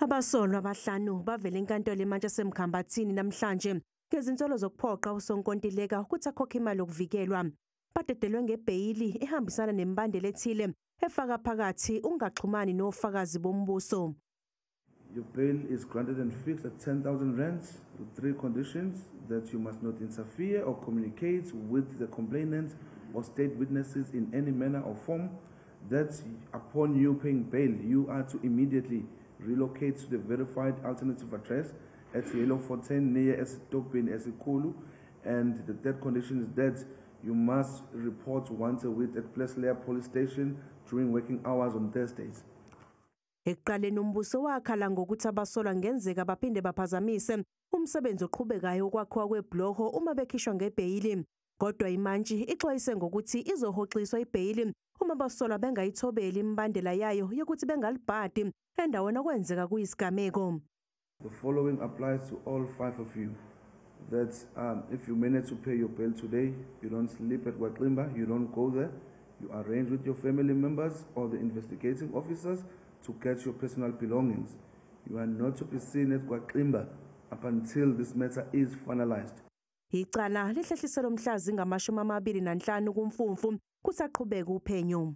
Abasolwa abahlanu bavele enkantolo emantshi asemkhambathini namhlanje ngezinsolo zokuphoqa usonkontileka ukuthi akhokhe imali yokuvikelwa. Badedelwe ngebheyili ehambisana nembandela ethile efaka phakathi ungaxhumani nofakazi bombuso. Your bail is granted and fixed at 10,000 rands with 3 conditions: that you must not interfere or communicate with the complainant or state witnesses in any manner or form, that upon you paying bail, you are to immediately relocate to the verified alternative address at Yellow 14 near Esitopin Esikulu, and the third condition is that you must report once a week at Plesleya police station during working hours on Thursdays. Ekuqaleni umbuso wakhala ngokuthi abasolwa ngenzeka baphinde baphazamise umsebenzi oqhubekayo okwakhiwa kwebhuloho uma bekhishwa ngebheyili. Kodwa imantshi ixwayise ngokuthi izohoxiswa ibheyili uma abasolwa bengayithobeli imbandela yayo yokuthi bengalibhadi endaweni okwenzeka kuyisigameko. The following applies to all 5 of you. That if you manage to pay your bail today, you don't sleep at Waklimba, you don't go there, you arrange with your family members or the investigating officers to get your personal belongings. You are not to be seen at Waklimba up until this matter is finalized. Icala lihlehliselo mhla zingamashumi 25 kuMfumfu kusaqhubeka uphenyo.